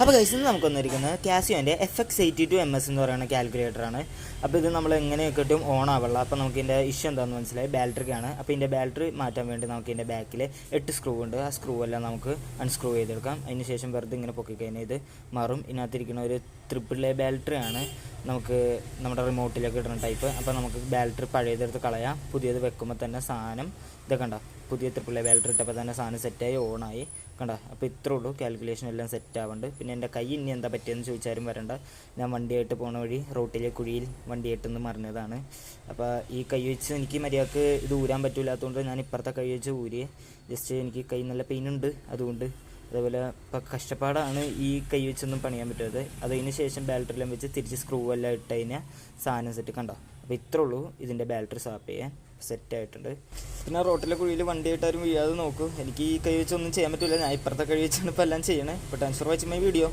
അപ്പോൾ ഗൈസ് ഇന്ന് നമുക്ക് വന്നിരിക്കുന്നത് കാസിയോൻ്റെ FX82MS എന്ന് പറയുന്ന കാൽക്കുലേറ്ററാണ്. അപ്പോൾ ഇത് നമ്മൾ എങ്ങനെയൊക്കെ ഇട്ടും ഓൺ ആവുള്ള. അപ്പോൾ നമുക്ക് ഇതിൻ്റെ ഇഷ്യൂ എന്താണെന്ന് മനസ്സിലായി, ബാറ്ററിക്കാണ്. അപ്പോൾ ഇതിൻ്റെ ബാറ്ററി മാറ്റാൻ വേണ്ടി നമുക്ക് ഇതിൻ്റെ ബാക്കിൽ 8 സ്ക്രൂ ഉണ്ട്. ആ സ്ക്രൂ എല്ലാം നമുക്ക് അൺസ്ക്രൂ ചെയ്തെടുക്കാം. അതിന് ശേഷം വെറുതെ ഇങ്ങനെ പൊക്കിക്കഴിഞ്ഞാൽ ഇത് മാറും. ഇതിനകത്തിരിക്കുന്ന ഒരു AAA ബാറ്ററിയാണ് നമുക്ക് നമ്മുടെ റിമോട്ടിലേക്ക് ഇടുന്ന ടൈപ്പ്. അപ്പോൾ നമുക്ക് ബാറ്ററി പഴയതെടുത്ത് കളയാം, പുതിയത് വെക്കുമ്പോൾ തന്നെ സാധനം ഇതൊക്കെ കണ്ട പുതിയ AAA ബാറ്ററി ഇട്ടപ്പോൾ തന്നെ സാധനം സെറ്റായി ഓണായി കണ്ട. അപ്പോൾ ഇത്രേ ഉള്ളൂ, കാൽക്കുലേഷൻ എല്ലാം സെറ്റ് ആവുന്നുണ്ട്. പിന്നെ എൻ്റെ കൈ ഇനി എന്താ പറ്റിയെന്ന് ചോദിച്ചാലും വരണ്ട, ഞാൻ വണ്ടിയായിട്ട് പോണ വഴി റോട്ടിലെ കുഴിയിൽ വണ്ടിയായിട്ടൊന്ന് മറിഞ്ഞതാണ്. അപ്പോൾ ഈ കൈ വെച്ച് എനിക്ക് മര്യാദക്ക് ഇത് ഊരാൻ പറ്റില്ലാത്തതുകൊണ്ട് ഞാൻ ഇപ്പുറത്തെ കൈ വെച്ച് ഊരിയെ. ജസ്റ്റ് എനിക്ക് കൈ നല്ല പെയിനുണ്ട്, അതുകൊണ്ട് അതേപോലെ ഇപ്പം കഷ്ടപ്പാടാണ് ഈ കൈ വെച്ചൊന്നും പണിയാൻ പറ്റാതെ. അതിന് ശേഷം ബാറ്ററിയെല്ലാം വെച്ച് തിരിച്ച് സ്ക്രൂ എല്ലാം ഇട്ട് കഴിഞ്ഞാൽ സാധനം സെറ്റ് കണ്ടോ. അപ്പോൾ ഇത്രേ ഉള്ളൂ ഇതിൻ്റെ ബാറ്ററി സ്വാപ്പ് ചെയ്യാൻ, സെറ്റായിട്ടുണ്ട്. പിന്നെ റോട്ടിലെ കുഴിയിൽ വണ്ടിയായിട്ടാരും വീഴാതെ നോക്കൂ. എനിക്ക് ഈ കൈ വെച്ചൊന്നും ചെയ്യാൻ പറ്റില്ല, ഞാൻ ഇപ്പുറത്തെ കൈ വെച്ചാണ് ഇപ്പോൾ എല്ലാം ചെയ്യണേ. അപ്പോൾ thanks for watching my video.